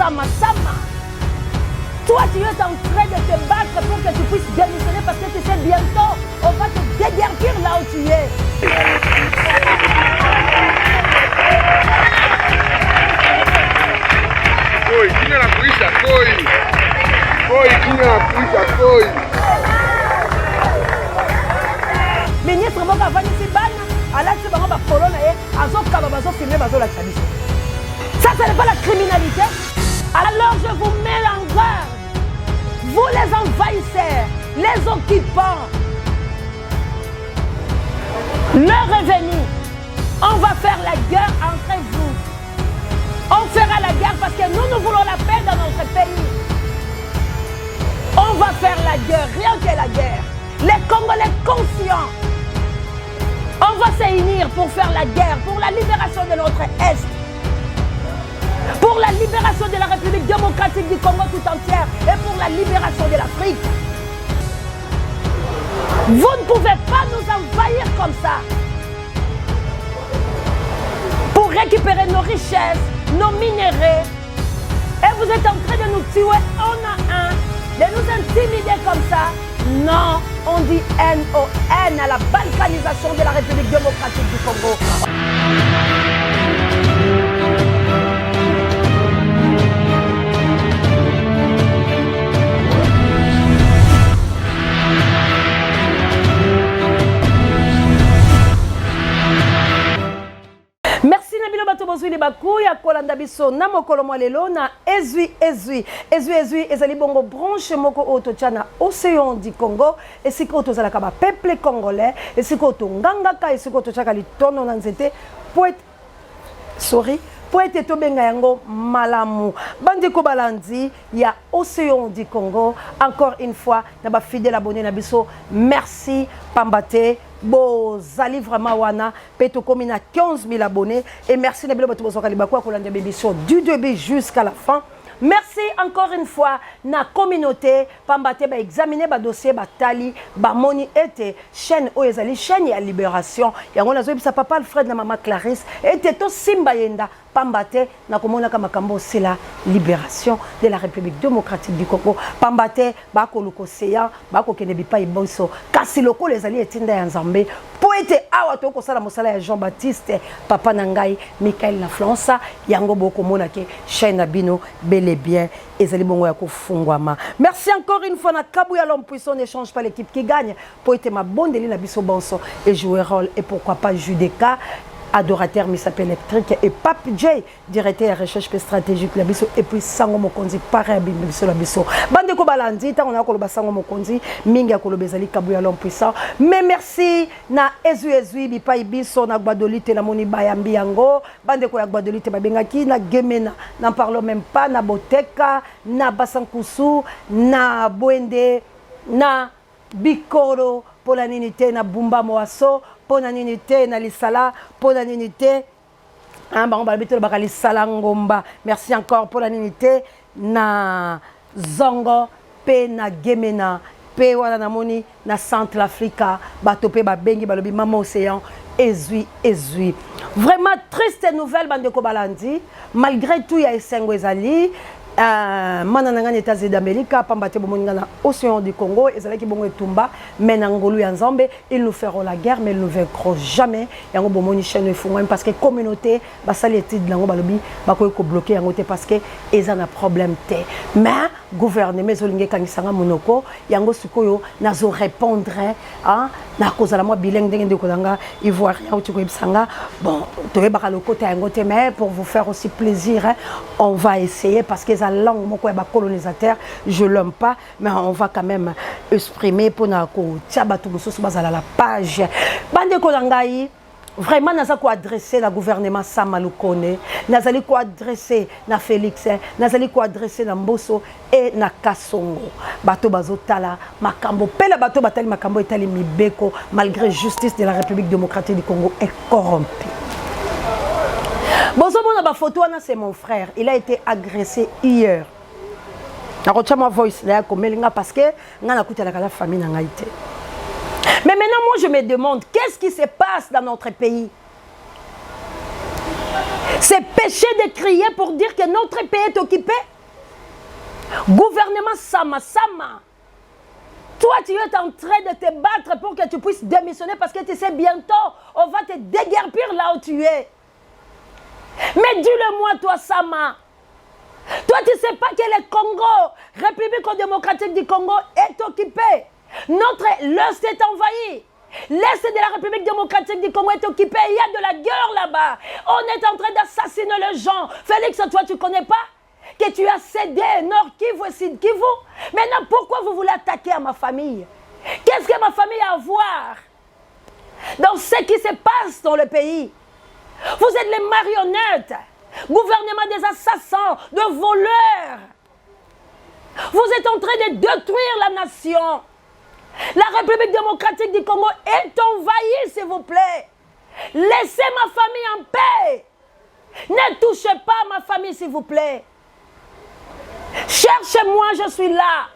Sama Sama. Toi, tu es en train de te battre pour que tu puisses démissionner parce que tu sais bientôt, on va te déguerpir là où tu es. Koi, kina na kuisha koi. Koi, kina na kuisha koi. Ministre Moka Vanisi Bana, alati bango ba colonne et azokaba bazo filmer bazo la chabiso. Ça, ce n'est pas la criminalité. Alors je vous mets en garde. Vous les envahisseurs, les occupants, le revenu, on va faire la guerre entre vous. On fera la guerre parce que nous voulons la paix dans notre pays. On va faire la guerre, rien que la guerre. Les Congolais conscients, on va se unir pour faire la guerre, pour la libération de notre Est. Pour la libération de la République démocratique du Congo tout entière et pour la libération de l'Afrique. Vous ne pouvez pas nous envahir comme ça. Pour récupérer nos richesses, nos minéraux. Et vous êtes en train de nous tuer un à un, de nous intimider comme ça. Non, on dit N-O-N à la balkanisation de la République démocratique du Congo. Merci Nabilo bato bozwi le bakuya kolanda biso na mokolo lelo na ezui ezali bongo branche moko oto tchana océan du Congo esiko oto zalaka ba peuple congolais esiko oto ngangaka esiko oto tchaka litono na nzete poete tobenga yango malamu bandeko balandi ya océan du Congo encore une fois na ba fidèle abonné na biso merci pambate bozali vraiment wana peto komi na 15 000 abonnés et merci na bilo bato bozoka libakwa kolanda bémission du début jusqu'à la fin. Merci encore une fois na communauté pambate ba examiner ba dossier ba tali ba moni ete chaîne oyezali chaîne ya libération yango nazo bisa papa Alfred na mama Clarisse ete to simba yenda pambate na komona ka makambo c'est la libération de la République démocratique du Congo pambate ba ko lukoseya ba ko kene bipa ibonso kasi loko lezali etinda ya Nzambe poete awa to ko sala mosala ya Jean-Baptiste papa nangai Michael na Flansa yango boko mona ke chaîne na bino bel et bien ezali bongo ya kofungwama. Merci encore une fois na Kabu ya l'homme puissant n'échange pas l'équipe qui gagne poete ma bondeli na biso bonso et jouer rôle et pourquoi pas Judeka adorateur Misape électrique et Pape J directeur de recherche stratégique la biso et puis Sango Mokonzi pareil biso la biso bande ko balandi ta on a ko Sango Mokonzi mingi ko bezali Kabu ya l'homme puissant mais merci na ezui bipai biso na gbadolite la moni bayambi yango bande ko ya gbadolite babengaki na gemena n'en parlons même pas na boteka na basankusu na boende na bikoro pour la ninité na bumba moaso pour la ninité na lisala pour la ninité merci encore pour la ninité na zongo pe na gemena pe wana na moni na centre africa bato pe babengi balobi mama océan ezui vraiment triste nouvelle bande ko balandi malgré tout ya esengo ezali manana ngana États-Unis d'Amérique pambate bomonga na océan du Congo ezalaki bongo etumba mais na ngolu ya Nzambe ils nous feront la guerre mais ils ne vaincront jamais yango bomoni chaîne efungwa parce que communauté basali étude nango balobi bakoy ko bloquer yango te parce que eza na problème te mais gouvernement zolinge kangisanga monoko yango sikoyo nazo répondre hein na kozala moi bilingue ndenge ndeko langa ivoirien ou tiko ibsanga bon toye baka le côté yango te mais pour vous faire aussi plaisir hein, on va essayer parce que la langue moko ya ba colonisateur je l'aime pas mais on va quand même exprimer pour na ko tia bato mosusu bazala la page bande ko langai vraiment naza ko adresser la gouvernement Sama Lukone nazali ko adresser na Félix nazali ko adresser na Mboso et na Kasongo bato bazotala makambo pela bato batali makambo etali mibeko malgré justice de la République démocratique du Congo est corrompue. Bonjour, ma photo, c'est mon frère. Il a été agressé hier. Je vais ma voice parce que je suis la famille. Mais maintenant, moi, je me demande, qu'est-ce qui se passe dans notre pays? C'est péché de crier pour dire que notre pays est occupé. Gouvernement Sama, toi tu es en train de te battre pour que tu puisses démissionner parce que tu sais bientôt on va te déguerpir là où tu es. Mais dis-le-moi toi Sama. Toi tu ne sais pas que le Congo, République démocratique du Congo est occupé. L'Est est envahi. L'Est de la République démocratique du Congo est occupé. Il y a de la guerre là-bas. On est en train d'assassiner les gens. Félix, toi tu ne connais pas que tu as cédé Nord Kivu et Sud Kivu. Maintenant, pourquoi vous voulez attaquer à ma famille? Qu'est-ce que ma famille a à voir dans ce qui se passe dans le pays? Vous êtes les marionnettes. Gouvernement des assassins, de voleurs. Vous êtes en train de détruire la nation. La République démocratique du Congo est envahie, s'il vous plaît. Laissez ma famille en paix. Ne touchez pas à ma famille, s'il vous plaît. Cherchez-moi, je suis là.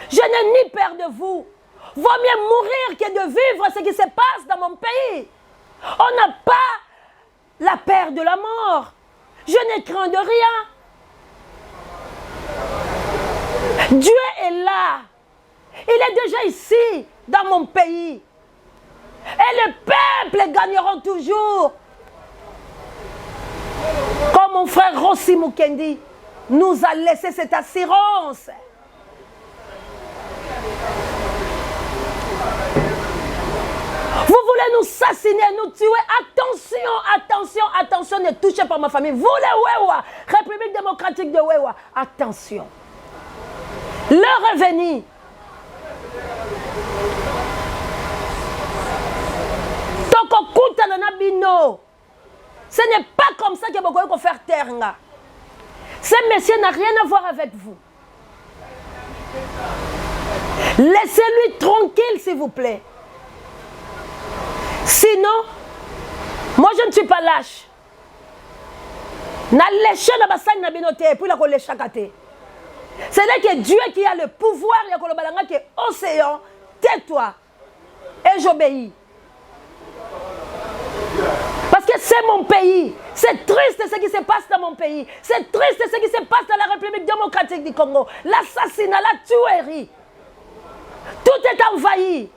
Je n'ai ni peur de vous. Vaut mieux mourir que de vivre ce qui se passe dans mon pays. On n'a pas la peur de la mort. Je ne crains de rien. Dieu est là. Il est déjà ici, dans mon pays. Et le peuple gagneront toujours. Comme mon frère Rossi Mukendi nous a laissé cette assurance. Vous voulez nous assassiner, nous tuer. Attention, attention, attention, ne touchez pas ma famille. Vous les Wewa, République démocratique de Wewa, attention. Le revenu. Tokokuta nanabino. Ce n'est pas comme ça que vous pouvez faire terre. Ce monsieur n'a rien à voir avec vous. Laissez-lui tranquille, s'il vous plaît. Sinon, moi je ne suis pas lâche. C'est là que Dieu qui a le pouvoir, il y a océan, tais-toi et j'obéis. Parce que c'est mon pays. C'est triste ce qui se passe dans mon pays. C'est triste ce qui se passe dans la République démocratique du Congo. L'assassinat, la tuerie. Tout est envahi.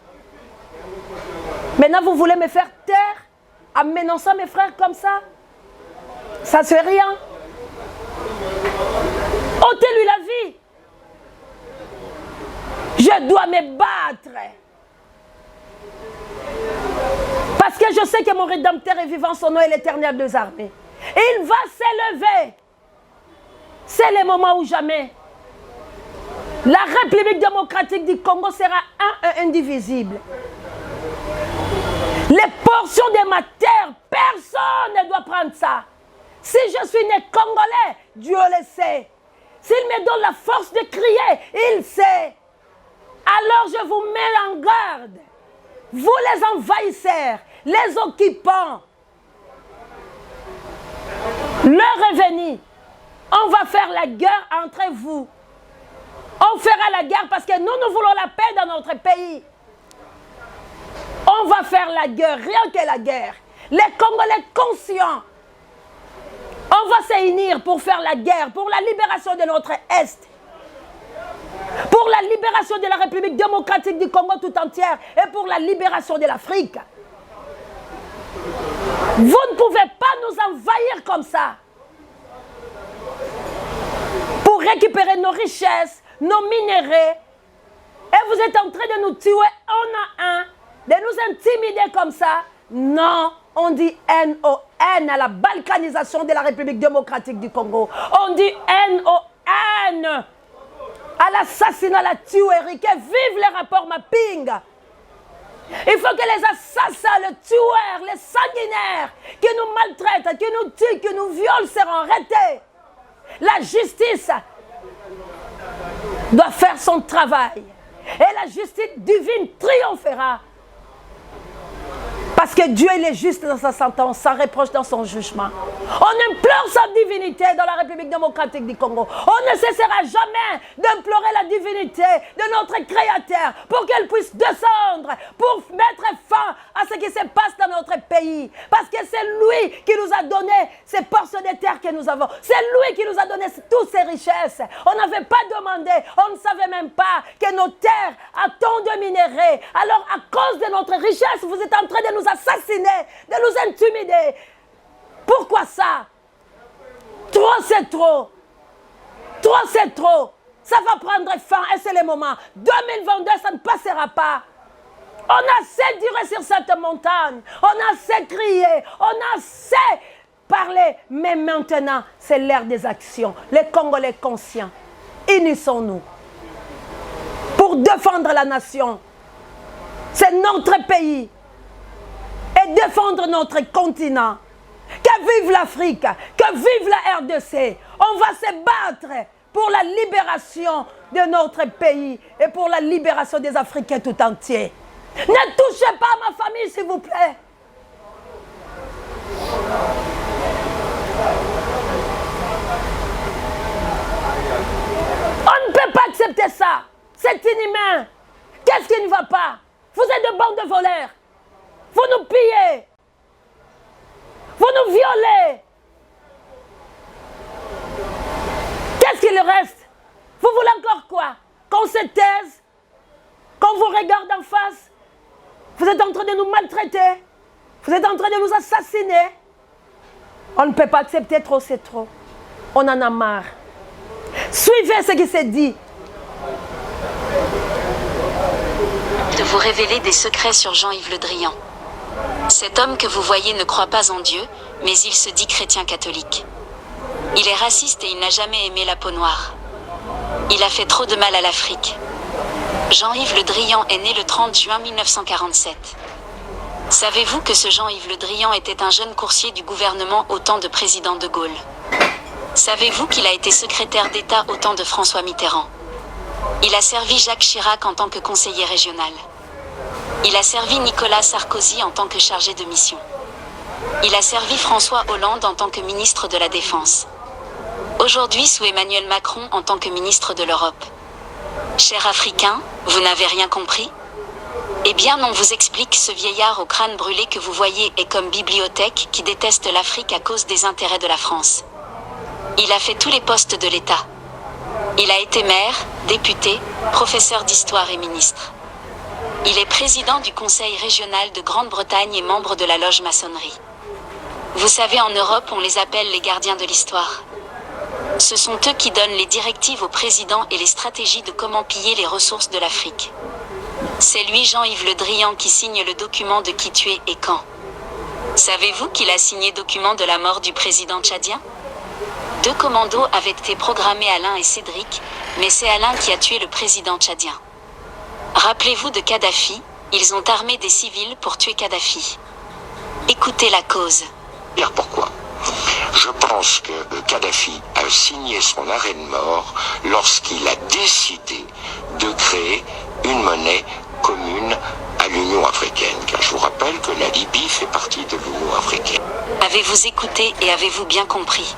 Maintenant, vous voulez me faire taire en menaçant mes frères comme ça? Ça ne fait rien. ôtez-lui la vie. Je dois me battre. Parce que je sais que mon Rédempteur est vivant, son nom est l'Éternel des armées. Et il va s'élever. C'est le moment ou jamais. La République démocratique du Congo sera un et indivisible. Les portions de ma terre, personne ne doit prendre ça. Si je suis né Congolais, Dieu le sait. S'il me donne la force de crier, il sait. Alors je vous mets en garde. Vous les envahisseurs, les occupants, le revenu, on va faire la guerre entre vous. On fera la guerre parce que nous voulons la paix dans notre pays. On va faire la guerre, rien que la guerre. Les Congolais conscients, on va se unir pour faire la guerre, pour la libération de notre Est. Pour la libération de la République démocratique du Congo tout entière et pour la libération de l'Afrique. Vous ne pouvez pas nous envahir comme ça. Pour récupérer nos richesses, nos minéraux. Et vous êtes en train de nous tuer un à un, de nous intimider comme ça. Non, on dit N-O-N à la balkanisation de la République démocratique du Congo. On dit N-O-N à l'assassinat, à la tuerie, que vivent les rapports mapping. Il faut que les assassins, les tueurs, les sanguinaires, qui nous maltraitent, qui nous tuent, qui nous violent, seront arrêtés. La justice doit faire son travail. Et la justice divine triomphera. Parce que Dieu il est juste dans sa sentence, sans reproche dans son jugement. On implore sa divinité dans la République démocratique du Congo. On ne cessera jamais d'implorer la divinité de notre Créateur pour qu'elle puisse descendre, pour mettre fin à ce qui se passe dans notre pays. Parce que c'est lui qui nous a donné ces portions de terre que nous avons. C'est lui qui nous a donné toutes ces richesses. On n'avait pas demandé, on ne savait même pas que nos terres ont tant de minéraux. Alors à cause de notre richesse, vous êtes en train de nous assassiner, de nous intimider. Pourquoi ça? Trop c'est trop. Trop c'est trop. Ça va prendre fin et c'est le moment. 2022, ça ne passera pas. On a assez tiré sur cette montagne. On a assez crié. On a assez parlé. Mais maintenant, c'est l'ère des actions. Les Congolais conscients. Unissons-nous. Pour défendre la nation. C'est notre pays. Et défendre notre continent. Que vive l'Afrique. Que vive la RDC. On va se battre pour la libération de notre pays et pour la libération des Africains tout entiers. Ne touchez pas à ma famille, s'il vous plaît. On ne peut pas accepter ça. C'est inhumain. Qu'est-ce qui ne va pas? Vous êtes de bandes de voleurs. Vous nous pillez. Vous nous violez. Qu'est-ce qu'il reste? Vous voulez encore quoi? Qu'on se taise? Qu'on vous regarde en face? Vous êtes en train de nous maltraiter? Vous êtes en train de nous assassiner? On ne peut pas accepter trop, c'est trop. On en a marre. Suivez ce qui s'est dit. De vous révéler des secrets sur Jean-Yves Le Drian. Cet homme que vous voyez ne croit pas en Dieu, mais il se dit chrétien catholique. Il est raciste et il n'a jamais aimé la peau noire. Il a fait trop de mal à l'Afrique. Jean-Yves Le Drian est né le 30 juin 1947. Savez-vous que ce Jean-Yves Le Drian était un jeune coursier du gouvernement au temps de président de Gaulle? Savez-vous qu'il a été secrétaire d'État au temps de François Mitterrand? Il a servi Jacques Chirac en tant que conseiller régional. Il a servi Nicolas Sarkozy en tant que chargé de mission. Il a servi François Hollande en tant que ministre de la Défense. Aujourd'hui sous Emmanuel Macron en tant que ministre de l'Europe. Chers Africains, vous n'avez rien compris? Eh bien on vous explique, ce vieillard au crâne brûlé que vous voyez est comme bibliothèque qui déteste l'Afrique à cause des intérêts de la France. Il a fait tous les postes de l'État. Il a été maire, député, professeur d'histoire et ministre. Il est président du Conseil régional de Grande-Bretagne et membre de la loge maçonnerie. Vous savez, en Europe, on les appelle les gardiens de l'histoire. Ce sont eux qui donnent les directives au président et les stratégies de comment piller les ressources de l'Afrique. C'est lui, Jean-Yves Le Drian, qui signe le document de qui tuer et quand. Savez-vous qu'il a signé document de la mort du président tchadien? 2 commandos avaient été programmés, Alain et Cédric, mais c'est Alain qui a tué le président tchadien. Rappelez-vous de Kadhafi, ils ont armé des civils pour tuer Kadhafi. Écoutez la cause. Pourquoi? Je pense que Kadhafi a signé son arrêt de mort lorsqu'il a décidé de créer une monnaie commune à l'Union africaine. Car je vous rappelle que la Libye fait partie de l'Union africaine. Avez-vous écouté et avez-vous bien compris?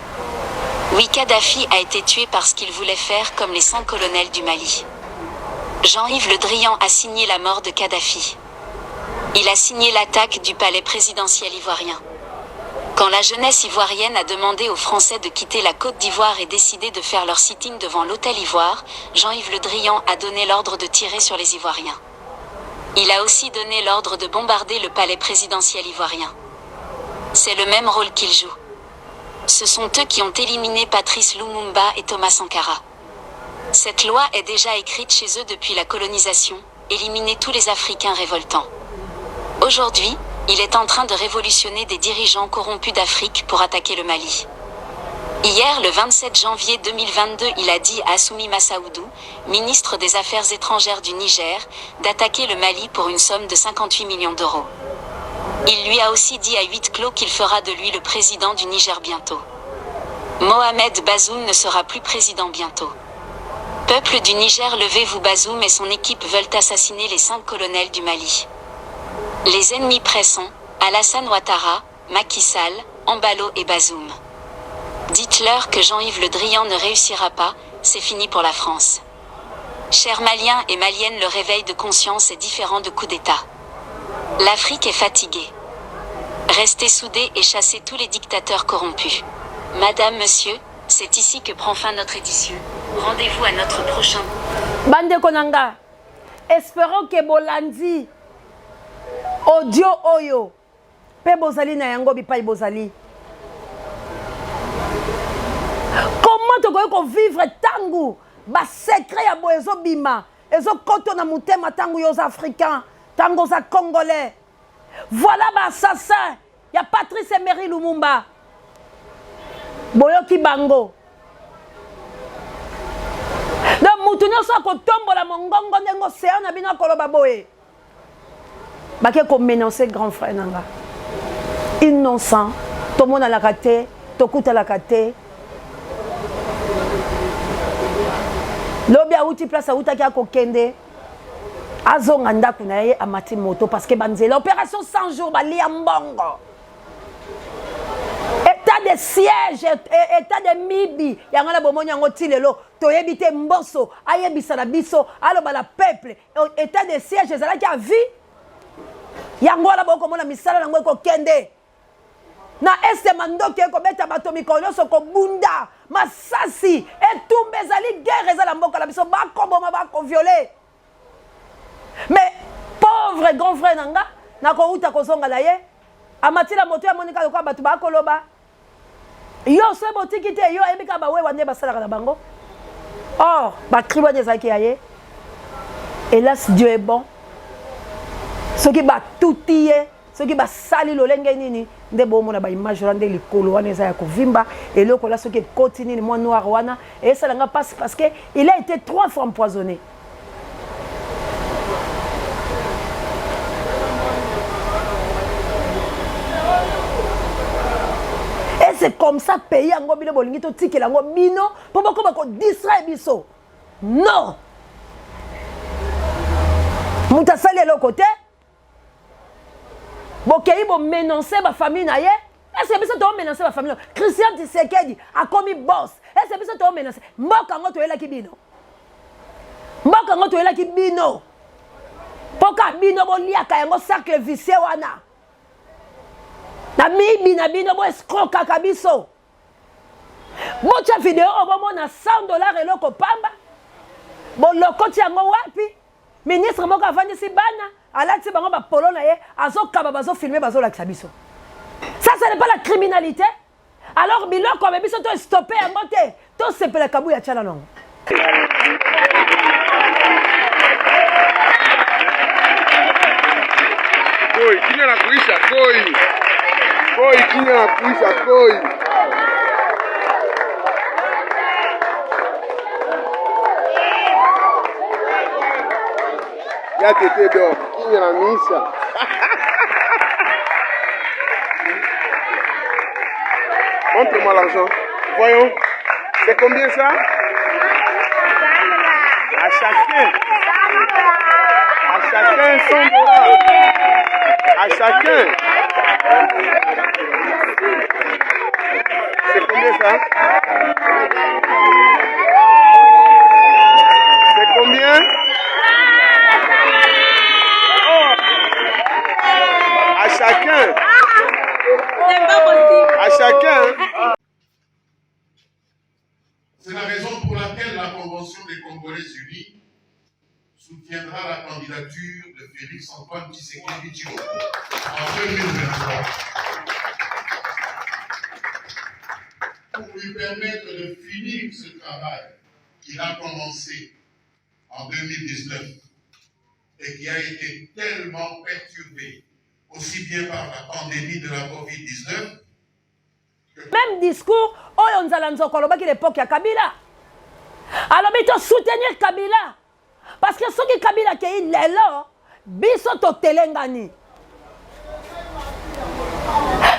Oui, Kadhafi a été tué parce qu'il voulait faire comme les 5 colonels du Mali. Jean-Yves Le Drian a signé la mort de Kadhafi. Il a signé l'attaque du palais présidentiel ivoirien. Quand la jeunesse ivoirienne a demandé aux Français de quitter la Côte d'Ivoire et décidé de faire leur sitting devant l'hôtel Ivoire, Jean-Yves Le Drian a donné l'ordre de tirer sur les Ivoiriens. Il a aussi donné l'ordre de bombarder le palais présidentiel ivoirien. C'est le même rôle qu'il joue. Ce sont eux qui ont éliminé Patrice Lumumba et Thomas Sankara. Cette loi est déjà écrite chez eux depuis la colonisation, éliminer tous les Africains révoltants. Aujourd'hui, il est en train de révolutionner des dirigeants corrompus d'Afrique pour attaquer le Mali. Hier, le 27 janvier 2022, il a dit à Assoumi Massaoudou, ministre des Affaires étrangères du Niger, d'attaquer le Mali pour une somme de 58 millions d'euros. Il lui a aussi dit à huis clos qu'il fera de lui le président du Niger bientôt. Mohamed Bazoum ne sera plus président bientôt. Peuple du Niger, levez-vous, Bazoum et son équipe veulent assassiner les 5 colonels du Mali. Les ennemis prêts sont Alassane Ouattara, Macky Sall, Embalo et Bazoum. Dites-leur que Jean-Yves Le Drian ne réussira pas, c'est fini pour la France. Chers Maliens et Maliennes, le réveil de conscience est différent de coup d'État. L'Afrique est fatiguée. Restez soudés et chassez tous les dictateurs corrompus. Madame, monsieur, c'est ici que prend fin notre édition. Rendez-vous à notre prochain. Bande Konanga, espérons que Bolandi, audio oyo, pe bozali na yango bipai bozali. Comment tu peux vivre tangu, ba secret ya boezo bima, ezo koto na mutema tangu yos africains, tangu za congolais. Voilà ba assassin, ya Patrice Emery Lumumba. Boyoki bango. Donc mutunyo so ko tombola mongongo ndengo séan na bino koloba boye. Bake ko menacer grand frère nanga. Innocent, tout le monde a la raté, tout la raté. Lobi a outi place a outa ki a kokende. Azonga ndaku na ye amati moto parce que banzela opération 100 jours bali ya mbongo. État de siège, état de mibi, yangana bomoni yango tilelo, toyebite mboso, ayebisa na biso, aloba la peuple, état de siège ezalaki a vie. Yango la boko mona misala nango ko kende. Na este mandoki ko beta bato mikolo so ko bunda, masasi, etumbe ezali guerre ezala mboka la biso ba koboma ba ko violer. Mais pauvre grand frère nanga, na ko uta ko zonga la ye. Amatila moto ya monika lokwa batu ba koloba. Yo se botiki te yo ebika ba we wande basala na bango. Or, ba kribo des aki aye. Hélas Dieu est bon. Ce qui ba toutie, ce qui ba sali lolenge nini, nde bo mona ba image rande likolo wana eza ya kovimba et le kola ce qui continue ni moi noir wana et ça langa passe parce que il a été 3 fois empoisonné. C'est comme ça pays en gobile bolingi to tiki la ngobino pour beaucoup bako distraire biso. Non. Muta sali le côté. Bokei bo menacer ba famille na ye. Est-ce que biso to menacer ba famille? Christian Tshisekedi a commis boss. Est-ce que biso to menacer? Mboka ngo to yela kibino. Mboka ngo to yela kibino. Poka bino bo liaka yango cercle vicieux wana. Na mibi na bino bo escroka kabiso. Mocha vidéo obomo na $100 eloko pamba. Bo lokoti yango wapi? Ministre moko avandi si bana, alati bango ba polo na ye, azokaba bazo filmer bazo lakisa biso. Ça ce n'est pas la criminalité. Alors biloko ba biso to stopper yango te. To sepela kabu ya tchala non. Koi, kinya na kuisha koi. Koi, kinya na kuisha koi. Ya tete do, kinya na misa. Montre-moi l'argent. Voyons. C'est combien ça? À chacun. À chacun $100. À chacun. C'est combien ça? C'est combien? Oh. À chacun. À chacun. C'est la raison pour laquelle la Convention des Congolais Unis soutiendra la candidature de Félix Antoine Tshisekedi Tshilombo en 2023 pour lui permettre de finir ce travail qu'il a commencé en 2019 et qui a été tellement perturbé aussi bien par la pandémie de la COVID-19. Même discours, oyo nzala nzoko lobaki l'époque ya Kabila. Alors bito soutenir Kabila. Parce que ceux qui Kabila qui est lelo, biso to telengani.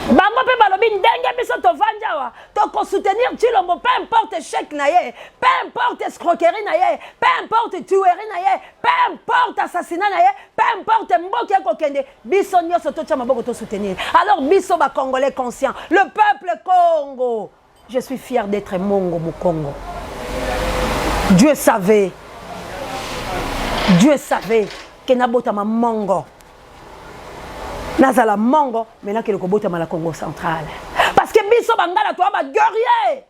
Bango pe balobi ndenge biso to vanjawa, to ko soutenir Tshilombo, peu importe chèque na ye, peu importe escroquerie na ye, peu importe tuerie na ye, peu importe assassinat na ye, peu importe mboki ya kokende, biso nyoso to tshama boko to soutenir. Alors biso ba Congolais conscients, le peuple Congo. Je suis fier d'être Mongo Mukongo. Dieu savait que Nabota ma Mongo. nazala mongo maintenant que le kobota mala Congo central parce que biso bangala to ba guerrier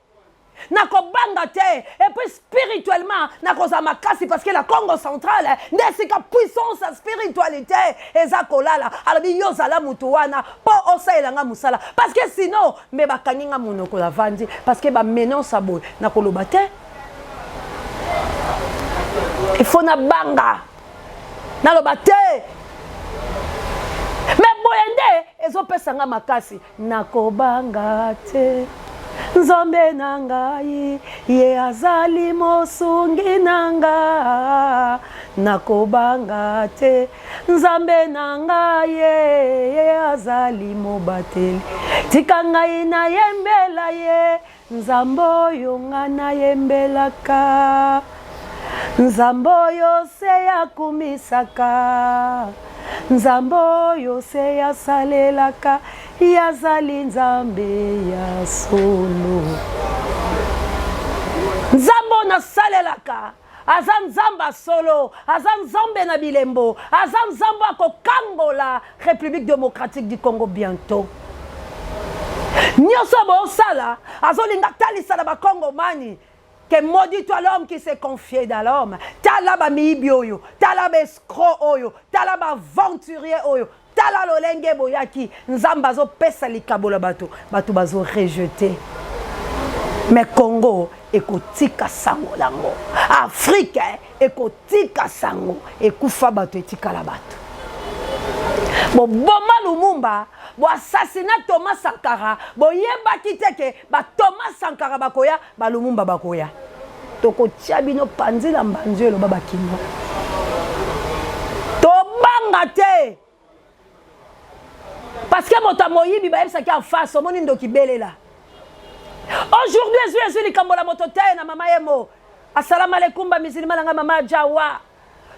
nakobanga te et puis spirituellement nakoza makasi parce que la Congo centrale ndesika puissance spiritualité eza kolala alobi yozala mutu wana po osaelanga musala parce que sinon me bakanginga monoko la vandi parce que ba menace boy nakoloba te il faut na banga naloba te mais boyende ezopesanga makasi nakobanga te Nzambe nangai ye azali mosungi nanga nakobanga te Nzambe nangai ye azali mobateli tika ngai na yembela ye Nzambo yo ngana yembelaka Nzambo yo se yakumisaka Nzambo yo se yasalelaka yazali Nzambe ya solo Nzambo na salelaka aza Nzamba solo aza Nzambe na bilembo aza Nzambo akokangola République démocratique du Congo bientôt nyonso bosala azolinga talisa na bakongo mani que maudit toi l'homme qui s'est confié dans l'homme. Talaba miibi oyo, talaba escroc oyo, talaba aventurier oyo, talaba lolenge boyaki, nzamba zo pesa likabola bato, bato bazo rejeté. Mais Congo ekotika sango lango. Afrique ekotika sango ekufa bato etika la bato. Bon boma Lumumba, bo assassinat Thomas Sankara, bo yeba kiteke ba Thomas Sankara bakoya, ba Lumumba bakoya. Toko tiabino panzila mbanzelo baba kingo. To banga te. Parce que motamoyi biba yebisa ki en face, omoni ndoki belela. Aujourd'hui, Jésus likambola motote na mama yemo. Assalamu alaikum ba musulman nga mama Jawa.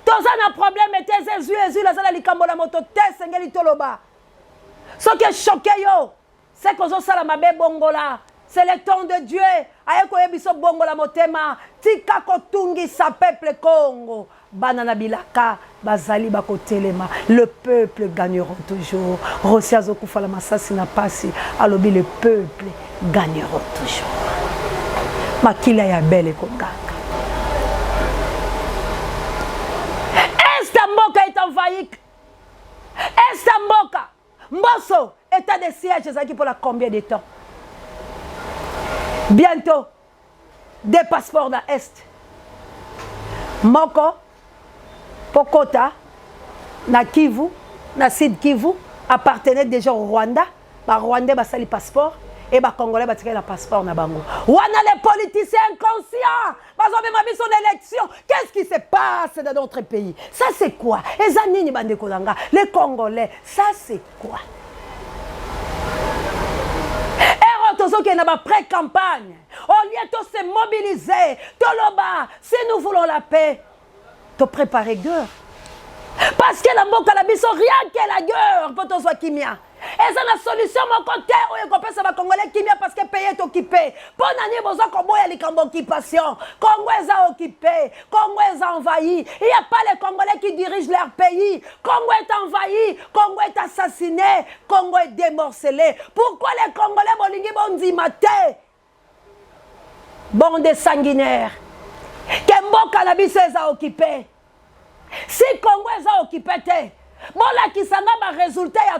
Toza na problème était Jésus la zala likambola motote sengeli toloba. Ce qui est choqué yo, c'est que ça la mabe bongola. C'est le temps de Dieu. Ayeko yebiso bongola motema. Tika kotungi sa peuple Congo. Banana bilaka, bazali bakotelema. Le peuple gagnera toujours. Rosiazo kufala masasi na pasi. Alobi le peuple gagnera toujours. Makila ya belle konganga. Estamboka est envahi. Estamboka. Mbosso, état de siège, c'est pour la combien de temps? Bientôt, des passeports dans l'Est. Moko, Pokota, na Kivu, na Sud Kivu, appartenaient déjà au Rwanda. Ba Rwandais ba sali passeport et ba Congolais ba tiré la passeport na bango. Wana les politiciens inconscients. Bazo même mis son élection. Qu'est-ce qui se passe dans notre pays? Ça c'est quoi? Les anini bande kolanga, les Congolais, ça c'est quoi? Qui est dans pré-campagne, au lieu de se mobiliser, Toloba, si nous voulons la paix, de préparer guerre. Parce que la mboka la biso rien que la guerre, pour toi kimia. Et c'est la solution mon côté où il compte ça va congolais kimia parce que pays est occupé. Bon année besoin Congo y a les Congo occupation. Congo est occupé, Congo est envahi. Il n'y a pas les Congolais qui dirigent leur pays. Congo est envahi, Congo est assassiné, Congo est démorcelé. Pourquoi les Congolais bolingi bondi maté? Bande sanguinaire. Que mboka la biso est occupé. Si Congo est occupé, bon là qui s'en a résultat, il y a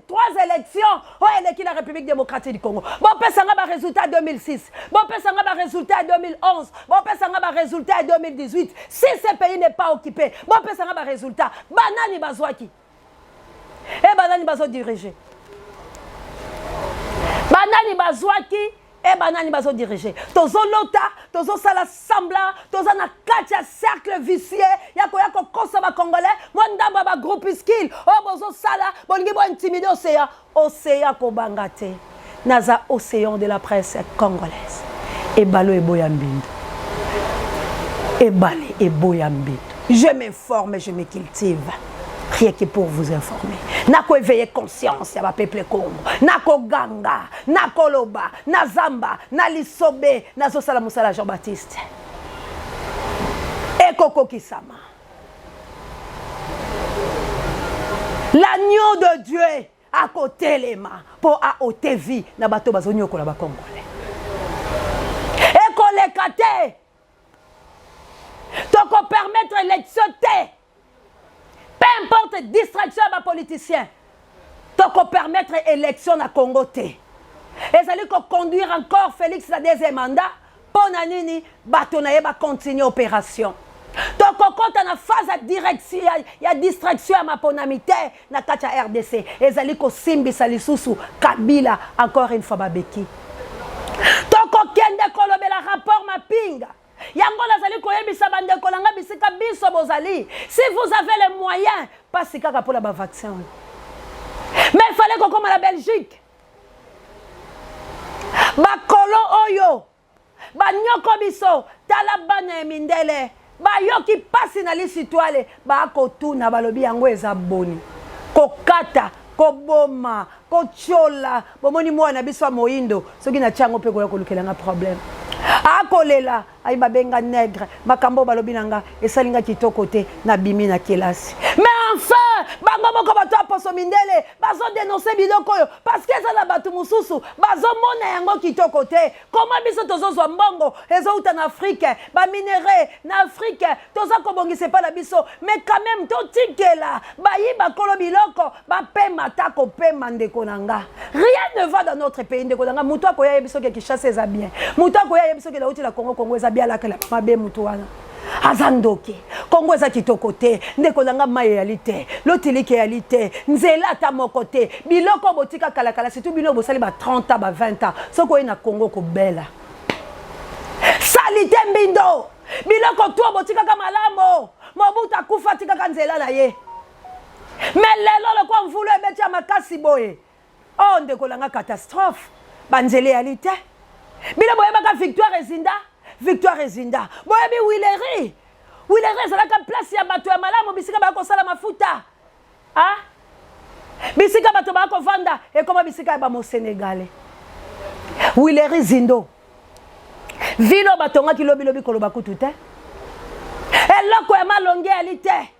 trois élections au élection de la République démocratique du Congo. Bon peut s'en a résultat en 2006. Bon peut s'en a résultat en 2011. Bon peut s'en a résultat en 2018. Si ce pays n'est pas occupé, bon peut s'en a résultat. Banani bazwaki. Et banani bazo diriger. Banani bazwaki. Et banani bazo diriger. Tozo lota, tozo sala semblant, tozo na katia cercle vicieux, yako kosa ba congolais, mondamba ba groupuscule, oh bozo sala, bolingi bo intimider océan ko bangate. Naza océan de la presse congolaise. Et balo e boyambindu. Et balé e boyambindu. Je m'informe, je me cultive. Rien que pour vous informer. Nako éveiller conscience, ya ba peuple Congo. Nako ganga, nako loba, na zamba, na lisobe, na zosala musala Jean-Baptiste. Et Koko Kisama. L'agneau de Dieu à côté les mains pour ôter vie na bato bazonyo ko la ba congolais. Et qu'on les kate. Donc on permettre l'élection té. Peu importe distraction à politicien. Donc on permettre élection à Congo té. Et ça dit qu'on conduire encore Félix la deuxième mandat pour nanini bato na yeba continuer opération. Donc on compte en phase de direction, il y a distraction à ma ponamité na kacha RDC. Et ça dit qu'on simbi salisusu Kabila encore une fois babeki. Donc on kende kolobe la rapport mapping. Yango nazali koyebisa bande kolanga bisika biso bozali. Si vous avez les moyens, pas kaka pour la vaccin. Mais il fallait qu'on comme à la Belgique. Bakolo oyo. Ba nyoko biso talabane mindele. Ba yoki pasi na lisi toile ba kotuna balobi yango eza boni. Kokata, koboma, kochola, bomoni mwana biso moindo, soki na chango pe ko lukelanga problème. Akolela ay babenga nègre makambo balobi nanga esalinga kitoko te na bimi na kelasi. Mais enfin bango moko bato aposo mindele bazo dénoncer biloko yo parce que ça na bato mususu bazo mona yango kitoko te. Comment biso tozo mbongo ezo uta na Afrique ba minéraux na Afrique toza ko bongise pas la biso mais quand même to tikela ba yiba kolo biloko ba pema tako pema ndeko nanga. Rien ne va dans notre pays ndeko nanga muto akoya biso ke chasse eza bien. Muto akoya biso ke la uti la Congo eza bien la kala mabe muto wana. Azandoke Congo eza kitoko te ndeko nanga mayalité lotilike yalité nzela ta mokote biloko botika kala kala surtout bino bosali ba 30 ans ba 20 ans soko ina Congo ko bela salite mbindo biloko to botika ka malamo mobuta kufa tika ka nzela na ye mais lelo le kwa mvulu ebetia makasi boye oh ndeko nanga catastrophe banzele yalité bilo boye baka Victoire Ezinda. Boyebi Willery. Willery c'est la place ya bato ya malamu bisika ba ko sala mafuta. Ah? Bisika bato ba ko vanda et comment bisika ba mo Sénégalais. Willery Zindo. Vino batonga ki lobi koloba kutu te. Eloko ya malonge alite.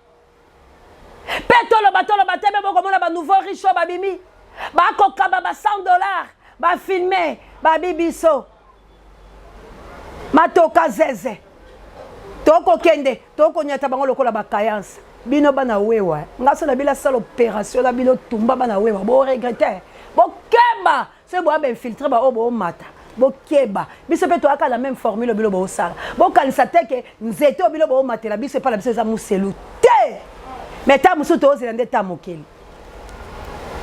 Petolo bateme boko mona ba nouveau riche ba bimi. Ba ko kaba ba $100, ba filmer, ba bibiso. Matoka zeze. Toko kende, toko nyata bango lokola bakayansa. Bino bana wewa. Ngaso na bila sala opération na bino tumba bana wewa. Bo regretter. Bo keba. Se bo ba infiltrer ba obo mata. Bo keba. Biso pe to aka la même formule bilo bo sala. Bo kalisa teke nzeto bilo bo matela biso pa la biso za muselu. Te. Mais ta musu to ozela ndeta mokeli.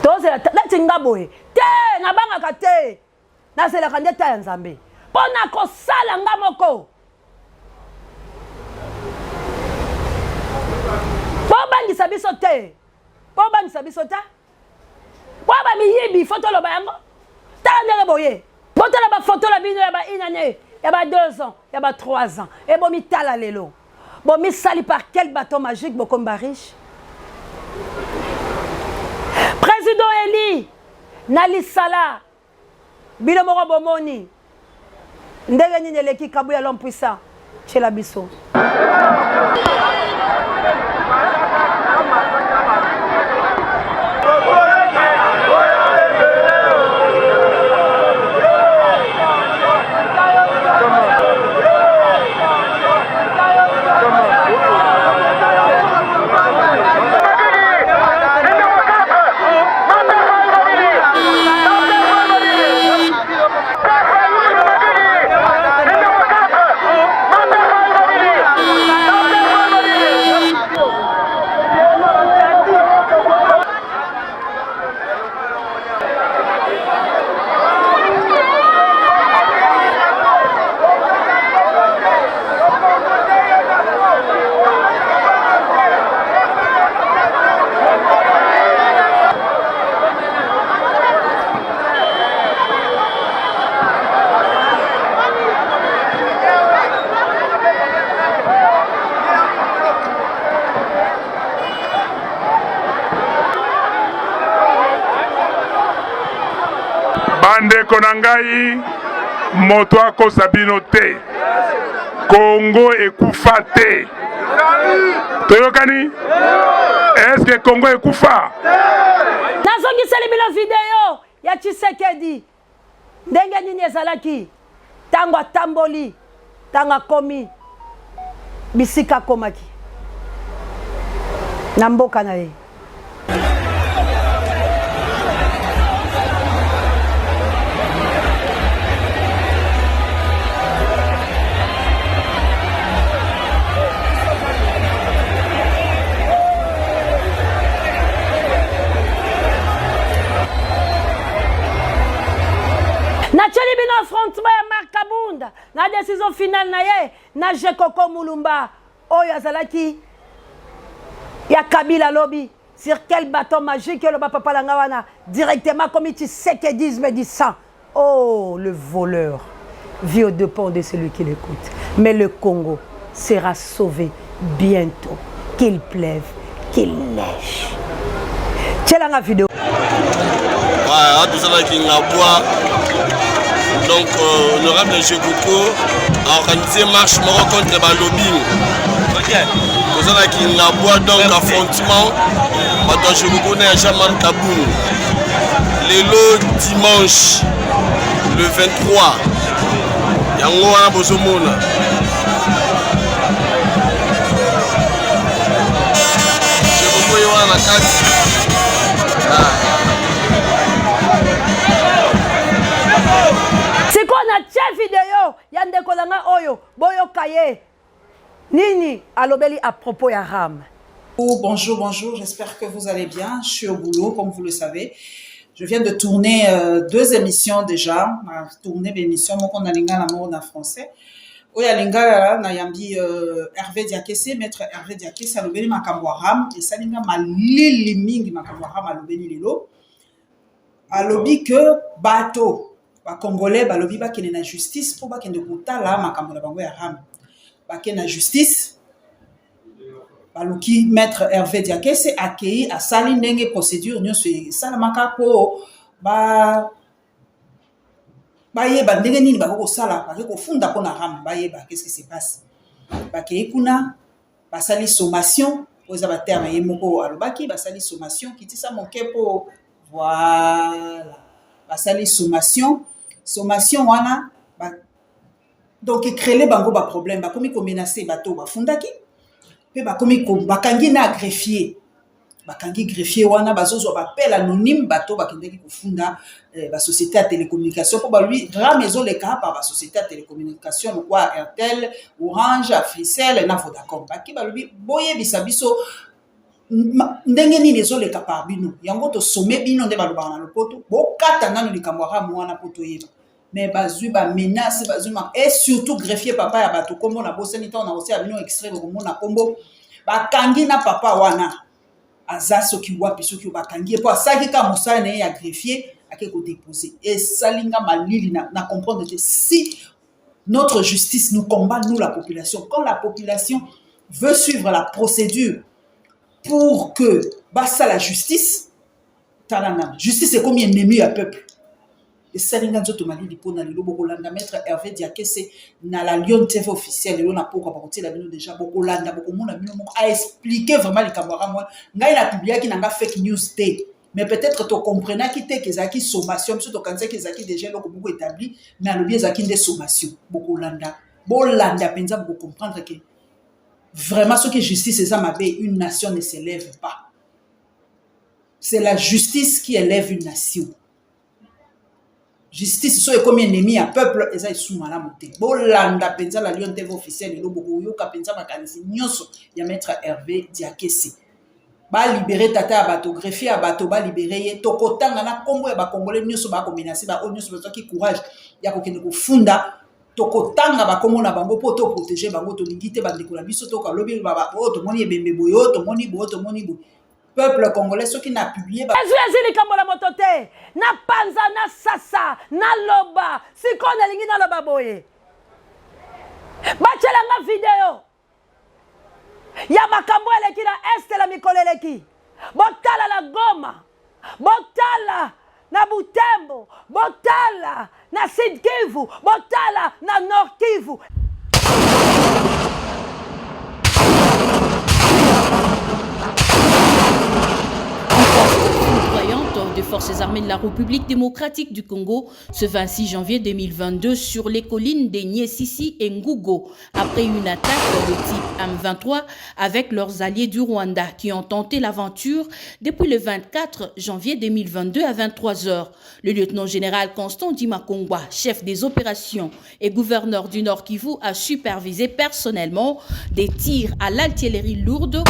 To ozela la tinga boye. Te na banga ka te. Na sela kandeta ya Nzambe. Pona ko sala ngamoko. Bobangi sabiso te. Bobangi sabiso ta. Boba mi yibi photo lo bayango. Ta ndele boye. Botala ba photo la bino ya ba inane, ya ba 2 ans, ya ba 3 ans. Et bo mi tala lelo. Bo mi sali par quel bâton magique bokomba riche. Président Eli Nali Sala Bilo moko bomoni. Ndenge nini leki kabu ya l'homme puissant chez la biso. Bandeko na ngai moto akosa bino te. Congo ekufa te. Toyokani? Est-ce que Congo est Koufa? Nazongiseli bila video ya Tshisekedi. Ndenge nini ezalaki? Tango atamboli, tango komi bisika komaki. Na mboka na ye. Na tcheli bino affrontement ya Marc Kabunda na décision finale na ye na Jekoko Mulumba oyo azalaki ya Kabila lobby sur quel bâton magique le papa langa wana directement comme Tshisekedi me dit ça. Oh le voleur vit aux deux pans de celui qui l'écoute. Mais le Congo sera sauvé bientôt, qu'il pleuve, qu'il neige. Tchelanga vidéo. Ouais, tout ça là qui n'a pas. Donc, honorable Jekoko a organisé marche contre le lobbying. Tout ça là qui n'a pas donc affrontement. Maintenant, Jekoko n'est jamais Kaboun. Le dimanche, le 23, il y a un gros Bozomona. Jekoko est à la carte. C'est quoi na tchè vidéo ya ndeko langa oyo boyo kaye nini alobeli à propos ya Ram. Bonjour, bonjour, j'espère que vous allez bien. Je suis au boulot, comme vous le savez. Je viens de tourner 2 émissions déjà. Tourner l'émission Moko Nalinga l'amour en français. Oya Linga na yambi Hervé Diakese, maître Hervé Diakese alobeli makambo Ram et ça linga malili mingi makambo Ram alobeli lelo. Alobi que bateau ba Congolais balobi ba kene na justice pour ba kende kutala makambo na bango ya Ram. Ba kene na justice baluki maître Hervé Diakese accueilli à sali ndenge procédure nyonso salamaka ko ba yeba ndenge nini bako sala ba ko funda ko na Ram ba yeba qu'est-ce qui se passe ba ke kuna ba sali sommation poza ba terme yemoko alobaki ba sali sommation kitisa monke po voilà ba sali sommation wana ba donc créer bango ba problème ba komi ko menacer bato ba fundaki pe ba komi ko bakangi na greffier bakangi greffier wana bazozo ba appel anonyme bato bakendeki ko funda ba société à télécommunication pour ba lui Ram maison les cas par ba société à télécommunication quoi Airtel Orange Africell na Vodacom ba ki ba lui boye bisabiso ndenge nini ezoleka par bino yango to sommet bino nde balobaka na lopoto bokata nano likambo ya Ram wana poto yeba mais bazui ba menace bazui et surtout greffier papa ya bato kombo na bosani ta na osia bino extrait ko mona kombo bakangi na papa wana azaso ki wapi soki bakangi po asaki ka mosala na ya greffier ake ko déposer et salinga malili na comprendre que si notre justice nous combat nous la population quand la population veut suivre la procédure pour que bassa la justice talana justice est comme ennemi à peuple et salinga nzoto malili pona lelo bokolanda maître Hervé Diakese na la Lyon TV officielle lelo na poko ba kotela bino déjà bokolanda bokomona bino moko a expliquer vraiment les camarades moi ngai na publiaki na nga fake news té mais peut-être to comprena ki té kezaki sommation biso to kanza kezaki déjà loko boko établi mais alobi ezaki nde sommation bokolanda bolanda penza boko comprendre que vraiment ce que justice est mabe une nation ne s'élève pas c'est la justice qui élève une nation. Justice so comme ennemi à peuple eza isuma la monté bolanda penza la Lyon TV officielle le boko yoka penza makanisi nyonso ya maître Hervé Diakese ba libérer tata bato greffier bato ba libérer ye tokotanga na kombo ya ba congolais nyonso ba ko menacer ba nyonso ba ki courage ya ko kende ko funda tokotanga ba kombo na bango po to protéger bango to lingite ba ndeko la biso to ka lobi ba o to moni ebembe boyo to moni bo peuple congolais ceux qui n'a publié ba ezili kambola motote na panza na sasa na loba sikona lingi na loba boye bachelanga video ya makambo eleki na este la mikolo eleki botala la Goma botala na Butembo botala na Sud Kivu botala na Nord Kivu des forces armées de la République démocratique du Congo ce 26 janvier 2022 sur les collines de Nyesisi et Ngugo après une attaque de type M23 avec leurs alliés du Rwanda qui ont tenté l'aventure depuis le 24 janvier 2022 à 23 h. Le lieutenant-général Constant Dimakongwa, chef des opérations et gouverneur du Nord Kivu, a supervisé personnellement des tirs à l'artillerie lourde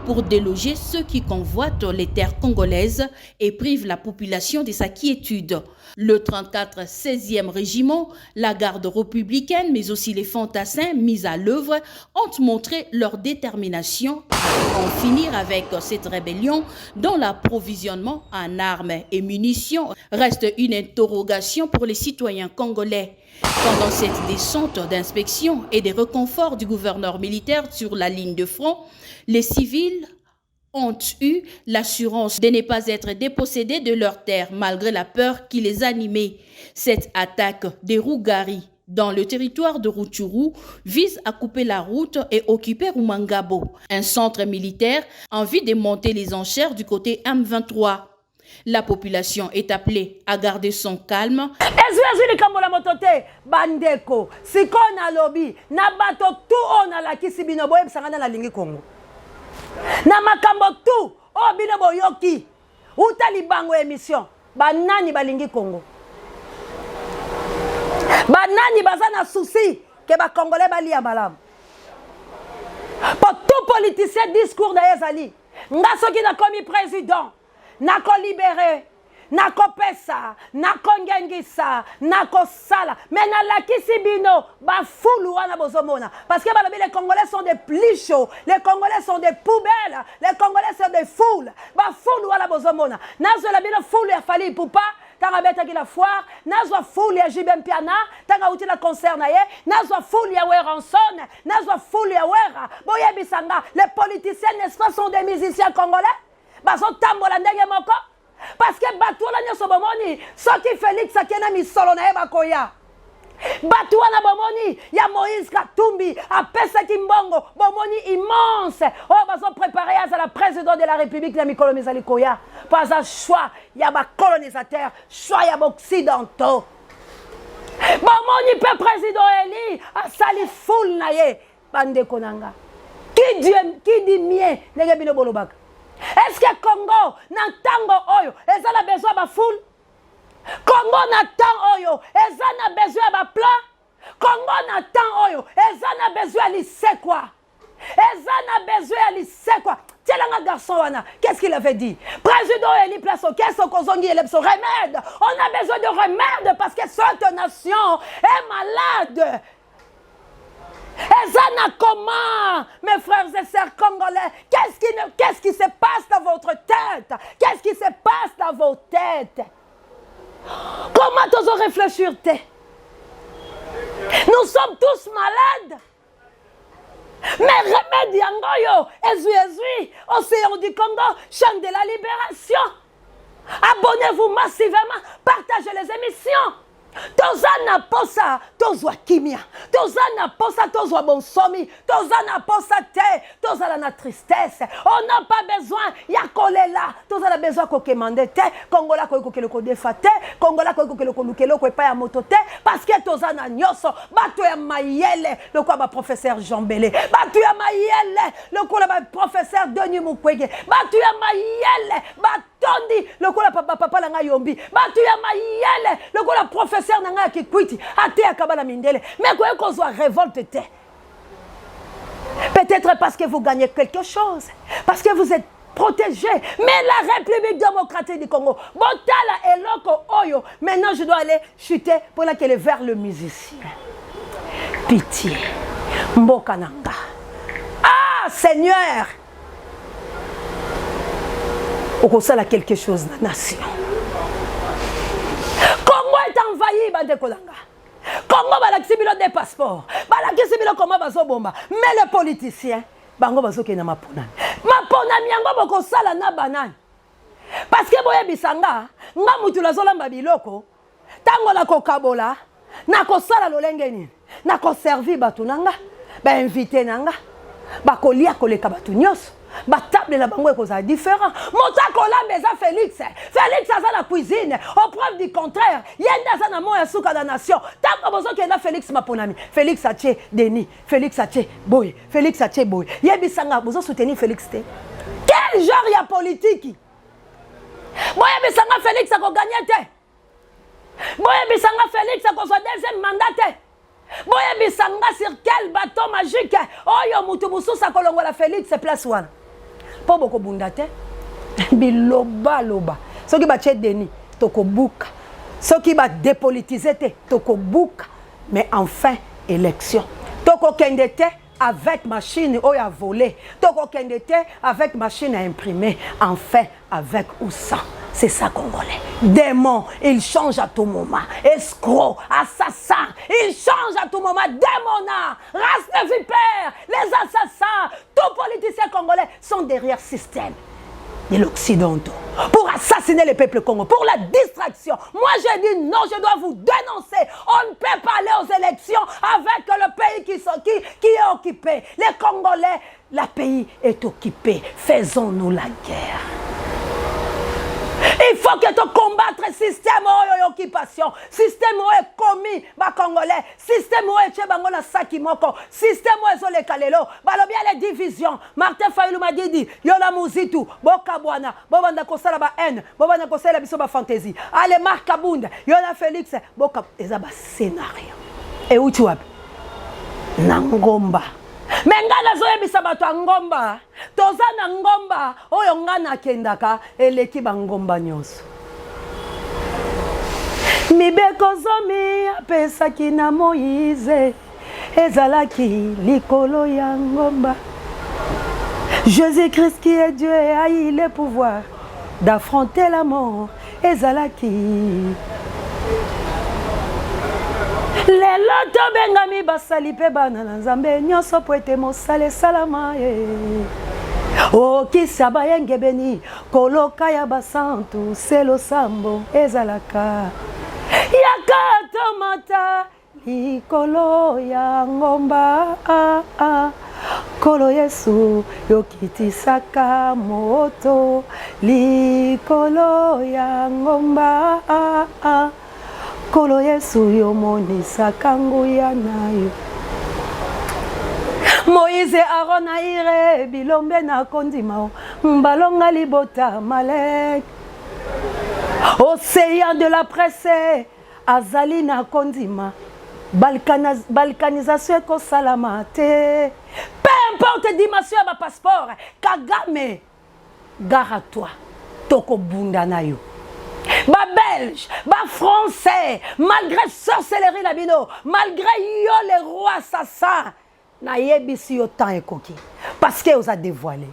pour déloger ceux qui convoitent les terres congolaises et privent la population de sa quiétude. Le 34 16e régiment, la garde républicaine, mais aussi les fantassins mis à l'œuvre ont montré leur détermination à en finir avec cette rébellion dont l'approvisionnement en armes et munitions reste une interrogation pour les citoyens congolais. Pendant cette descente d'inspection et des reconforts du gouverneur militaire sur la ligne de front, les civils ont eu l'assurance de ne pas être dépossédés de leurs terres malgré la peur qui les animait. Cette attaque des Rougari dans le territoire de Rutshuru vise à couper la route et occuper Rumangabo, un centre militaire en vue de monter les enchères du côté M23. La population est appelée à garder son calme. Bandeko, sikona lobi, na bato tu ona la kisibino boye bisangana la lingi Congo. Na makambo tu, o bino boyoki, uta libango émission, banani balingi Congo. Banani bazana souci, ke ba Congolais bali ya malamu. Pour tout politicien discours na ezali, nga soki na komi président, na ko libéré, na ko pesa, na ko ngengisa, na ko sala, mais na la kisibino, ba fulu wana bozomona. Parce que les Congolais sont des plichos, les Congolais sont des poubelles, les Congolais sont des foules, ba fulu wana bozomona. Nazo la bino fulu ya fali poupa, tanga beta ki la foire, nazo fulu ya Jibem Piana, tanga uti la concert na ye, nazo fulu ya Weranson, nazo fulu ya Wera, boye bisanga, les politiciens n'est-ce pas sont des musiciens congolais? Bazo tambola ndenge moko. Parce que Batouana nyoso bomoni, soki Félix akena misolo na eba koya. Batouana bomoni, ya Moïse Katumbi, a pesa kimbongo, bomoni immense. Oh, bazo préparé à la présidente de la République, la mikolo mizali koya. Pas un choix, ya ba colonisateur, choix ya occidentaux. Bomoni pe président Eli, a sali foule na ye, bande konanga. Qui dit mien, nege bino bolobak. Est-ce que Congo n'a tango oyo eza na besoin ba foule? Congo n'a tant oyo eza na besoin ba plan? Congo n'a tant oyo eza na besoin lycée quoi? Eza na besoin lycée quoi? Tiens un garçon wana, qu'est-ce qu'il avait dit? Président Eli place au caisse au kozongi elep son remède. On a besoin de remède parce que cette nation est malade. Ezana comment, mes frères et sœurs congolais, qu'est-ce qui se passe dans votre tête? Qu'est-ce qui se passe dans vos têtes? Comment tu os réfléchir? Nous sommes tous malades. Mais remède yangoyo, ezui, Océan du Congo, Chant de la Libération. Abonnez-vous massivement, partagez les émissions. Tozana posa, tozwa kimia. Tozana posa, tozwa bonsomi. Tozana posa te, tozala na tristesse. On n'a pas besoin, ya kolela. Tozala besoin ko kemande te. Kongola ko kokelo ko defate. Kongola ko kokelo ko lukelo ko pa ya moto te. Parce que tozana nyoso. Batu ya mayele, le quoi ba professeur Jean Belé. Batu ya mayele, le quoi ba professeur Denis Mukwege. Batu ya mayele, batondi, le quoi papa la ngayombi. Batu ya mayele, le quoi la professeur nanga ki kwiti ate akabala mindele mais quoi qu'on soit révolte te peut-être parce que vous gagnez quelque chose parce que vous êtes protégé mais la République démocratique du Congo botala eloko oyo maintenant je dois aller chuter pour laquelle est vers le musicien pitié mboka nanga ah Seigneur okosala quelque chose na nation Congo est envahi bande kolanga. Congo balakisi bilo des passeports. Balakisi bilo comment bazo bomba. Mais les politiciens bango bazo kena maponami. Maponami yango boko sala na banane. Parce que boye bisanga nga mutu la zolamba biloko. Tango la kokabola na ko sala lolenge nini. Na ko servir batu nanga. Ba invité nanga. Ba kolia koleka batu nyos. batable la bango est différent. Mota kolamba eza Félix. Félix aza la cuisine. Au preuve du contraire, yenda aza na moya suka la nation. Tant que bozo kenda Félix maponami. Félix atie Denis. Félix atie boy. Félix atie boy. Yebisanga bozo soutenir Félix te. Quel genre ya politique? Boye bisanga Félix a gagné te. Boye bisanga Félix a soit deuxième mandat. Boye bisanga sur quel bateau magique? Oyo mutu mususa kolongola Félix place wana. Po boko bunda te. Biloba loba. Soki ba tche Denis tokobuka. Soki ba dépolitiser te tokobuka. Mais enfin élection. Toko kende te avec machine ou à voler. Toko kende te avec machine à imprimer. Enfin avec ou sans. C'est ça Congolais. Démon, il change à tout moment. Escroc, assassin, il change à tout moment. Démonard, race de vipères, les assassins, tous politiciens congolais sont derrière le système de l'Occident pour assassiner le peuple congolais, pour la distraction. Moi j'ai dit non, je dois vous dénoncer. On ne peut pas aller aux élections avec le pays qui est occupé. Les Congolais, le pays est occupé. Faisons-nous la guerre. Il faut que tu combattes le système d'occupation, système est commis par Congolais, système est chez Saki Moko, système est les Kalelo, balobia les divisions. Martin Fayulu m'a dit, yola muzitu, boka bwana, bobanda kosala ba haine, bobanda kosala biso ba fantaisie. Allez Marc Kabunda, yola Félix, boka ezaba scénario. Et où tu es? Nangomba. Mengana zoye bisabato ngomba toza na ngomba oyo ngana kendaka eleki bangomba nyonso mibeko zomi apesaki na Moïse ezalaki likolo ya ngomba. Jésus-Christ qui est Dieu a eu le pouvoir d'affronter la mort ezalaki. Lelo tobengami basali pe bana na Nzambe nyonso po ete mosala salama okisa bayengebeni koloka ya basantu selo sambo ezalaka yakatomata likolo ya ngomba kolo Yesu yokitisaka moto likolo ya ngomba kolo Yesu yomonisaka nguya nayo. Moïse Aaron aire bilombe na kondima mbalonga libota malek. Océan de la presse azali na kondima balkanisation ko salamate. Peu importe dimension ya passeport Kagame gare à toi toko bunda na yo. Ba belge, ba français, malgré sorcellerie la bino, malgré yo les rois assassins, na yebisi yo temps ekoki. Parce que vous a dévoilé.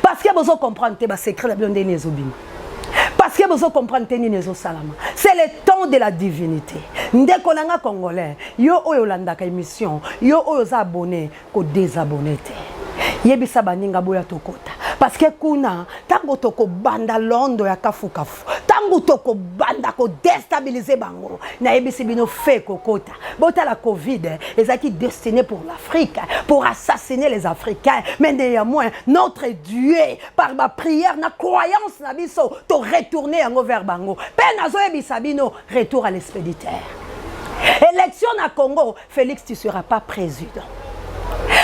Parce que vous comprendre te ba secret la bino les obima. Parce que vous comprendre te ni nezo salama. C'est le temps de la divinité. Ndeko nanga congolais, yo oyo landaka émission, yo oyo za abonné ko désabonné te. Yebisa baninga boya tokota. Parce que kuna tango toko banda londo ya kafukafu. Tango toko banda ko déstabiliser bango. Na yebisi bino fait kokota. Bota la Covid ezaki destiné pour l'Afrique, pour assassiner les Africains. Mais néanmoins notre Dieu par ma prière, na croyance na biso to retourner en vers bango. Penazo yebisa bino retour à l'expéditeur. Élection na Congo, Félix tu seras pas président.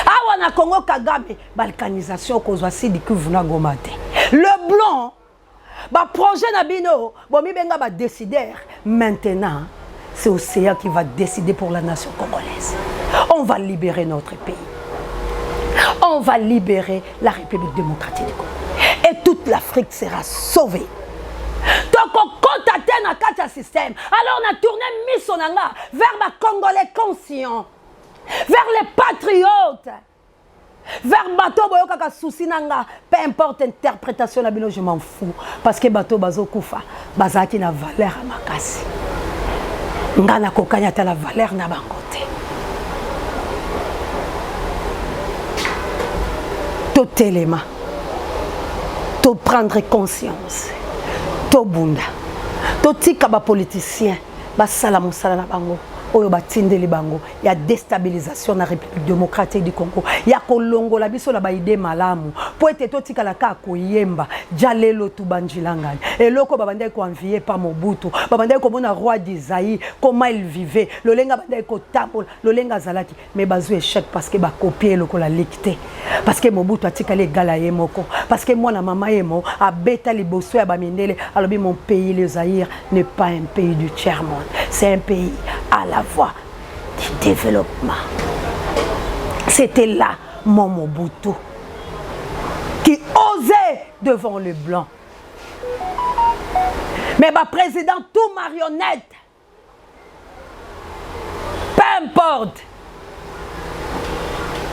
Awa na Congo Kagame, balkanisation kozwa sidi kuvuna gomate. Le blanc, ba projet na bino, bomi benga ba décider. Maintenant, c'est Océan qui va décider pour la nation congolaise. On va libérer notre pays. On va libérer la République démocratique du Congo. Et toute l'Afrique sera sauvée. Donc on contacte na kata système. Alors on a tourné Missonanga vers ma Congolais conscients. Vers les patriotes, vers bateau boyo kaka souci nanga, peu importe interprétation na bino je m'en fous parce que bateau bazo kufa bazaki na valeur à makasi ngana kokanya ta la valeur na bangote tout élément to prendre conscience to bunda to tika ba politicien ba sala musala na bango oyo batindeli bango ya déstabilisation na République démocratique du Congo ya kolongola biso na ba idée malamu po ete totikala kaka koyemba jalelo tubanjilangani eloko babandaki koenvie pa Mobutu babandaki komona roi d'Isaïe comment il vivait lolenga bandaki kotambola lolenga azalaki mais bazwi échec parce que bakopie eloko la licté parce que Mobutu atikali egala ye moko parce que mwana mama ye mo abeta liboso ya bamindele alobi mon pays le Zaïre n'est pas un pays du tiers-monde, c'est un pays à la voie du développement. C'était là mon Mobutu qui osait devant le blanc. Mais ma président tout marionnette, peu importe,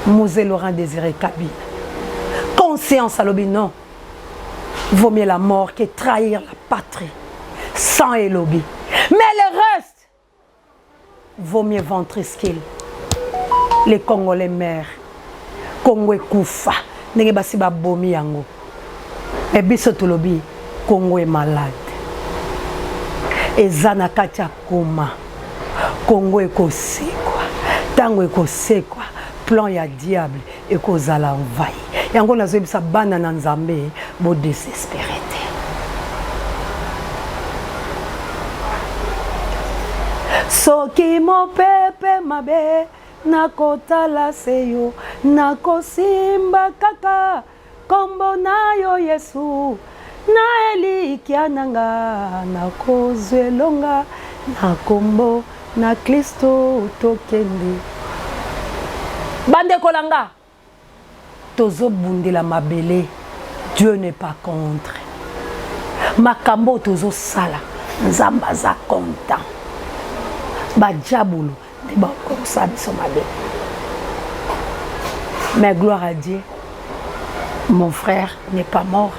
Mosé Laurent Désiré Kabila, conscience à l'obi non, vaut mieux la mort que trahir la patrie. Sans et lobby. Mais le reste, vaut mieux ventriskil. Les Congolais mères, Congo Koufa, n'est pas si bomi yango. Et biso to lobby, Congo est malade. Et Zana Katia Koma, Congo est kosekwa. Tango est kosekwa, plan ya diable et kozala envahi. Yango nazo bisa bana na Nzambe, bo désespéré. Soki mo pepe mabe nakotala seyo nakosimba kaka kombo na yo Yesu na elikia nanga nakozwelonga na kombo na Kristo tokende bande kolanga tozo bundela mabele Dieu n'est pas contre makambo tozo sala nzamba za content Badjaboulou, mais gloire à Dieu, mon frère n'est pas mort.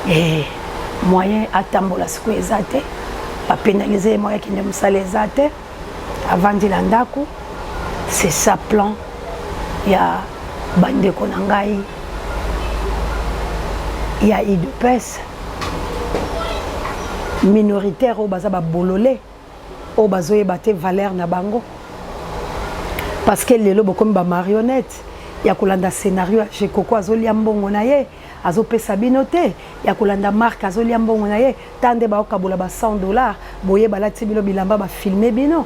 Et moyen à tambola ce que ezate, pas pénaliser moyen qui ne me salezate, avant de l'andaku, c'est sa plan. Il y a Bande Konangai, il y a IDPS. Minoritaire au bazaba bololé au bazoye baté valeur na bango parce que lelo bokomi ba marionnette ya kolanda scénario je koko azoli mbongo na ye azopesa binote ya kolanda marque azoli mbongo na ye tande ba okabola ba $100 boye balati bilo bilamba ba filmer bino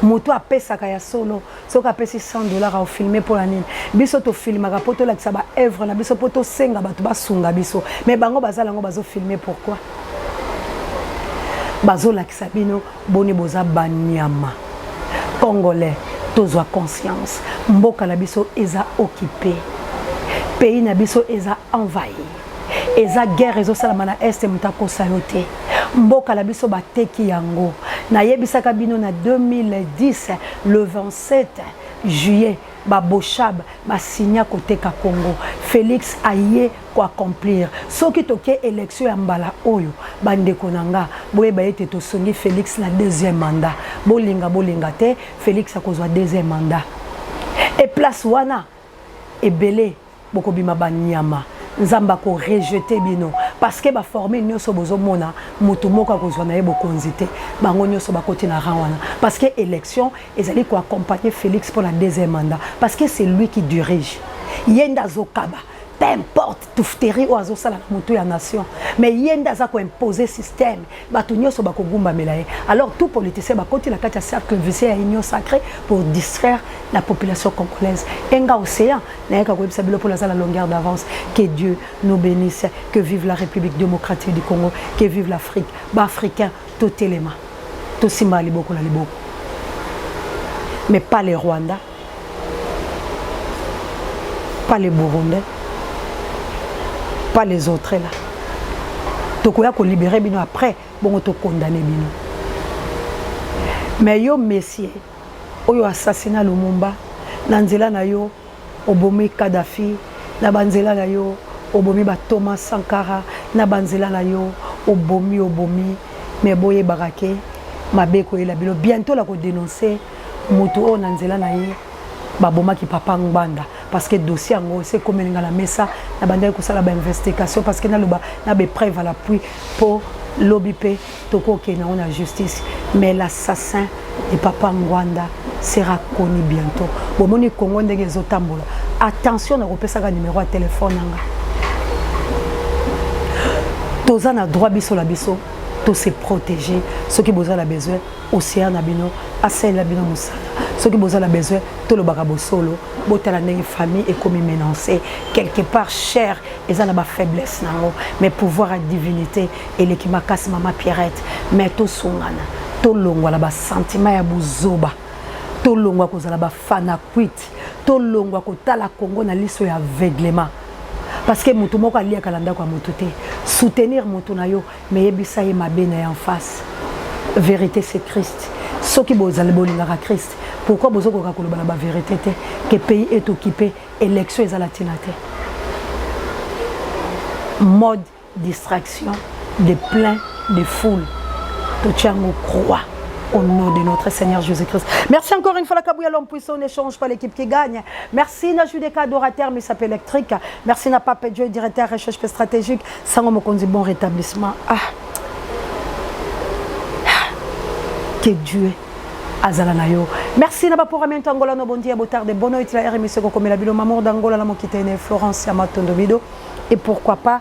moto apesaka ya solo soka apesi $100 a filmer pour la nini biso to filmaka poto la tsaba œuvre na biso poto senga bato basunga biso mais bango bazala ngo bazo filmer pourquoi Bazola Kisabino, boni boza banyama. Congolais, tozwa conscience. Mboka na biso eza occupé. Pays na biso eza envahi. Eza guerre ezo salama na est mutako sayote. Mboka na biso bateki yango. Na yebisaka bino na 2010 le 27 juillet Babochab ba signa côté ka Congo. Félix aye ko accomplir. Soki toke élection ya mbala oyo bande konanga boye ba ete to songi Félix na deuxième mandat. Bolinga te Félix akozwa deuxième mandat. Et place wana ebele boko bima banyama. Nzamba ko rejeter bino parce que ba former nyoso bozomona mutu moko akozwa na ye bokonzité bango nyoso bakoti na rang wana parce que élection ezali ko accompagner Félix pour la deuxième mandat parce que c'est lui qui dirige yenda zokaba peu importe tufteri ou azosala na mutu ya nation mais yenda za ko imposer système batu nyoso bakogumba melaye alors tout politicien bakoti la kati ya cercle vicieux ya union sacrée pour distraire la population congolaise enga océan na ka ko bisabilo pour la longueur d'avance que Dieu nous bénisse que vive la République démocratique du Congo que vive l'Afrique ba africain tout élément tout simba liboko la liboko mais pas les Rwandais pas les Burundais pas les autres là. Tokoya ko libérer bino après bon to condamner bino. Mais yo messieurs, oyo assassinat Lumumba, na nzela na yo obomi Kadhafi, na banzela na yo obomi ba Thomas Sankara, na banzela na yo obomi mais boye barake mabeko ela bino bientôt la ko dénoncer moto o na nzela na ye baboma ki papa Ngbanda parce que dossier ngo c'est comme la mesa na bandai ko sala ba investigation parce que na loba na be preuve à l'appui pour l'OBP toko ke na justice mais l'assassin de papa Ngwanda sera connu bientôt. Bon, mon Congo ndenge ezotambola. Attention na kopesa numéro de téléphone nanga. Toza na droit biso la biso, to se protéger. Ceux qui besoin la besoin, océan na bino, asel la bino musala. Ceux qui besoin la besoin, to le bagabo solo, botala ndenge famille et comme menacé quelque part cher, et ça na ba faiblesse nango, mais pouvoir à divinité et l'équima casse maman Pierrette, mais to songana, to longwa la ba sentiment ya buzoba. To longwa ko zala ba fana quit, to longwa ko tala Congo na liso ya aveuglement. Parce que mutu moko alia kalanda kwa mutu te. Soutenir mutu na yo, mais yebisa ye mabe na en face. Vérité c'est Christ. Ce qui bozale bolingaka Christ. Pourquoi bozo ko kakoloba la vérité te? Que pays est occupé, élection est à la tinate. Mode distraction, de plein de foule. Tout tchango croit. Au nom de notre Seigneur Jésus-Christ. Merci encore une fois la Kabouya l'homme puissant, on n'échange pas l'équipe qui gagne. Merci na Judeka adorateur, mais ça peut électrique. Merci na Pape Dieu, directeur recherche stratégique. Sango Mokonzi, bon rétablissement. Que Dieu azala na yo. Merci na pour amien Angola no bondi abotard de bono itila RMC comme la bilo mamour d'Angola la mokitene Florence Yamatondo Bido et pourquoi pas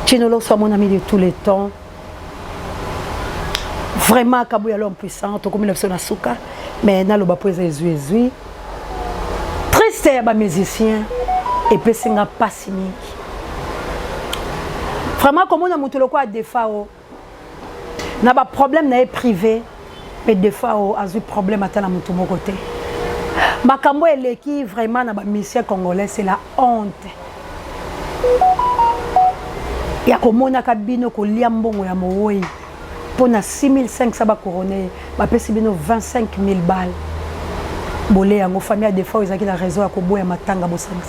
Chinolo soit mon ami de tous les temps. Vraiment, Kabouya l'homme puissant, comme il a souka, mais na loba poeza ezui. Triste ya musicien et pesinga pas cynique. Vraiment, comme on a monté le quoi des fois, n'a pas problème n'a privé, mais des fois a eu problème à tel monté mon côté. Makambo est qui vraiment n'a pas mission congolais, c'est la honte. Ya komona kabino ko liambongo ya mooi. Pour 6500 ba couronné, ba pesi bino 25 000 balles. Bolé yango famille des fois ils ont la raison à koboya matanga bosanga.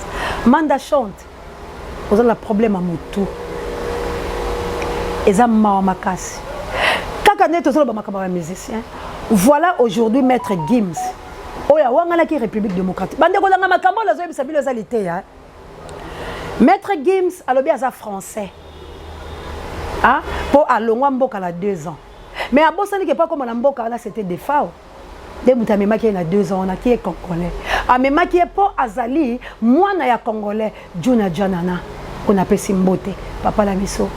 Manda chante. Vous avez le problème à mutu. Eza ma makasi. Kaka neto zo ba makaba musicien. Voilà aujourd'hui maître Gims. Oya wangala ki République démocratique. Bande ko nga makambo la zo yebisa bilo zalité ya. Maître Gims alobi aza français. Ah, pour alongwa mboka la 2 ans. Mais à Bossani qui pas comme la mboka là c'était des faux. Des moutamema qui a 2 ans on a qui est congolais. Ah mais ma qui est pour Azali, moi na ya congolais, Juna Janana, qu'on appelle Simbote, papa la miso.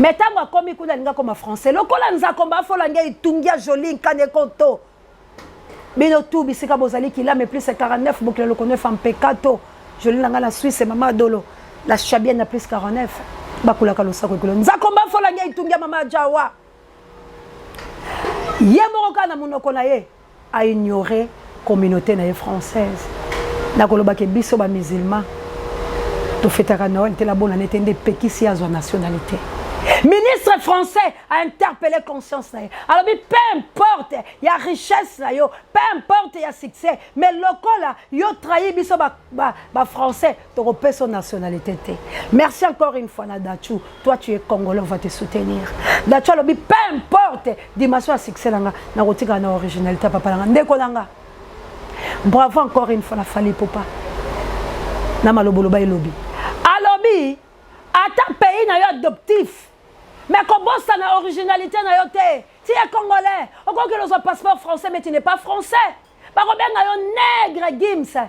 Mais tant que comme kuna nga comme français, le kola nza komba fo la ngai tungia joli nkane konto. Bino tout bisika bozali qui là mais plus c'est 49 boucle le connaît en pekato. Joli nga la Suisse mama dolo. La chabienne a plus 49. Bakulaka lo sako kulo nzakomba fola ngai tungia mama jawa ye moroka na munoko na ye a ignoré communauté na ye française na koloba ke biso ba musulman to fêtera Noël te la bonne année tende pekisi azwa nationalité. Ministre français a interpellé conscience na ye. Alors peu importe il y a richesse na yo, peu importe il y a succès, mais lokola yo trahi biso ba français to repère son nationalité te. Merci encore une fois na Dachou, toi tu es congolais, on va te soutenir. Dachou lobi peu importe dimension à succès langa na rotika na originalité papa langa ndeko langa. Bravo encore une fois la Fally Ipupa. Na malobolo ba elobi. Alobi ata pays na yo adoptif. Mais comme ça na originalité na yo te. Tu es congolais, on croit que nous avons un passeport français mais tu n'es pas français. Par contre na yo nègre Gims.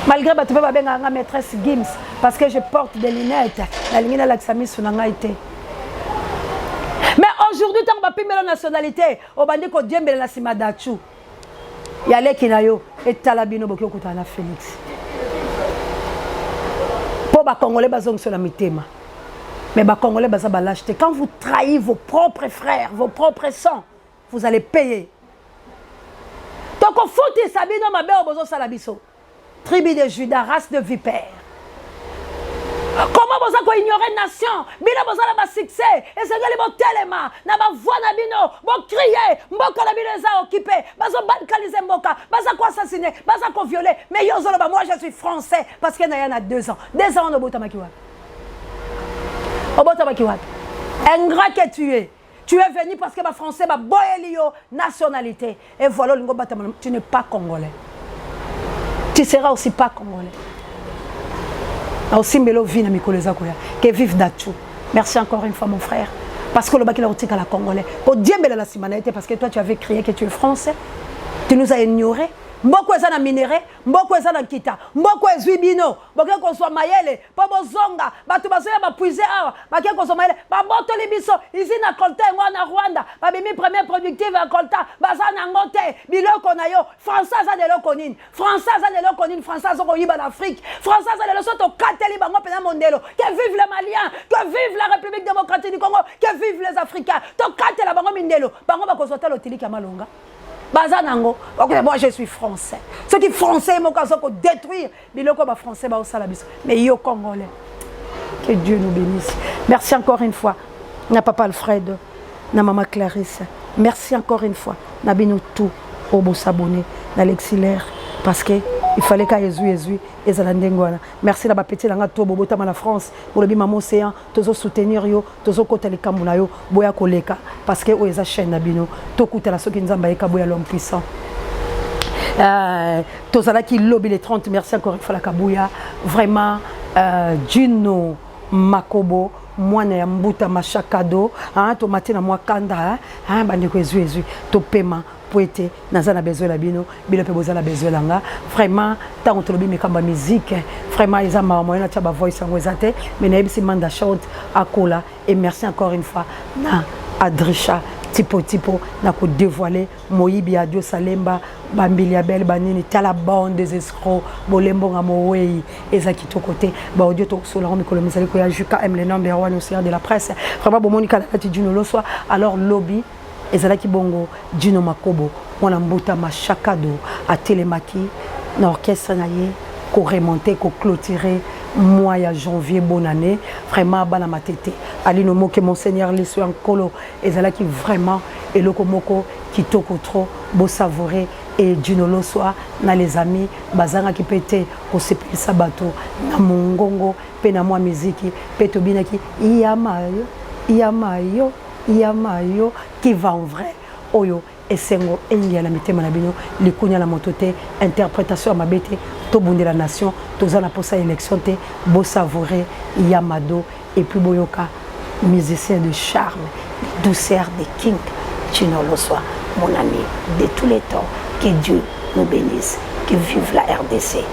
Malgré que tu peux pas benga maîtresse Gims parce que je porte des lunettes. La ligne na l'axami sunanga été. Mais aujourd'hui tant ba pimela nationalité, au bandi ko diembele na sima Dachou. Yale kinayo et talabino bokyo kutana Félix. Pour les Congolais, ils sont sur la mitema. Mais les Congolais, ils sont l'acheter. Quand vous trahissez vos propres frères, vos propres sangs, vous allez payer. Donc, il faut que vous sachiez que vous tribu de Judas, race de vipères. Comment vous avez ignoré la nation? Bila vous avez un succès. Et c'est que vous tellement, vous voix na bino, vous criez, mboka na bino est occupé, vous bancaliser mboka, vous assassiner, vous violer. Mais moi je suis français parce qu'il y a 2 ans. 2 ans on a bota makiwa. On bota makiwa. Ingrat que tu es. Tu es venu parce que les Français ont boyé nationalité. Et voilà, tu n'es pas congolais. Tu seras aussi pas congolais. Aussi Mbelo vit na mikoleza koya que vive Dachou. Merci encore une fois mon frère parce que le baki la rotika la congolais. Au diembele la simanité parce que toi tu avais crié que tu es français. Tu nous as ignorés. Mboko eza na minéré, mboko eza na kita, mboko ezwi bino, boke konso mayele, pa bozonga, batu basoya ba puiser awa, bake konso mayele, ba botoli biso, ici na colta ngwa na Rwanda, ba bimi première productive à colta, baza na ngote, biloko na yo, français za de loko nini, français za de loko nini, français ko yiba l'Afrique, français za de loso to kateli bango pena mondelo, que vive les Maliens, que vive la République démocratique du Congo, que vive les Africains, to katela bango mindelo, bango ba konsulter l'otili ka malonga. Bazanango, moi je suis français. Ceux qui français, mon cas, sont détruire. Mais le comme français, bah au salabis. Mais yo congolais. Que Dieu nous bénisse. Merci encore une fois. Na papa Alfred, na maman Clarisse. Merci encore une fois. Na bino tout au beau s'abonner na l'exilaire parce que il fallait qu'à Jésus et Zalandengwana. Merci la petit langa to bobo tama la France pour le bimamo océan tozo soutenir yo tozo kota le kambuna yo boya koleka parce que oza chaîne na bino to kuta la soki nzamba eka boya l'homme puissant. Tozala qui lobby les 30 merci encore une fois la kabuya vraiment Juno Makobo mwana ya mbuta machakado hein to matina mwa kanda hein bande ko Jésus to paiement poete nazana besoin la bino bilo pe bozala besoin langa vraiment tant to lobi mekamba musique vraiment ils ama moyen na ba voice ngo ezate mais na ebisi manda chante akola et merci encore une fois na Adrisha tipo na ko dévoiler moyibi ya Dio Salemba bambili ya belle banini tala bande des escrocs bolembo nga mowei ezaki to côté ba audio to sola mi kolomisa ko ya juka aime le number 1 au sein de la presse vraiment bo monika la ti Juno lo soit alors lobby ezalaki bongo Juno Makobo mwana mbuta machakado a télémaki na orchestre na ye ko remonter ko clôturer mois ya janvier bonne année vraiment bana matete ali no moke monseigneur liso ankolo ezalaki vraiment eloko moko kitoko trop beau savourer et Juno lo soir na les amis bazanga ki pété ko sepelisa bato na mongongo pe na mwa muziki pe to binaki iyamayo qui va en vrai oyo esengo engia la mitema na bino likunya la motote interprétation à mabete to bunde la nation toza na posa élection te beau savourer yamado et puis boyoka musicien de charme douceur de king Juno lo soir mon ami de tous les temps que Dieu nous bénisse que vive la RDC.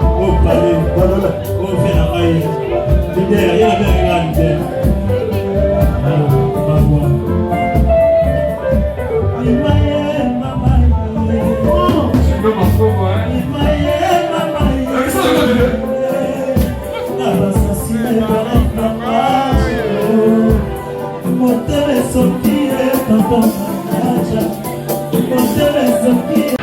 Oh, parlez, voilà, oh, fais la maille. Leader, il y a bien un leader. Montez les sorties,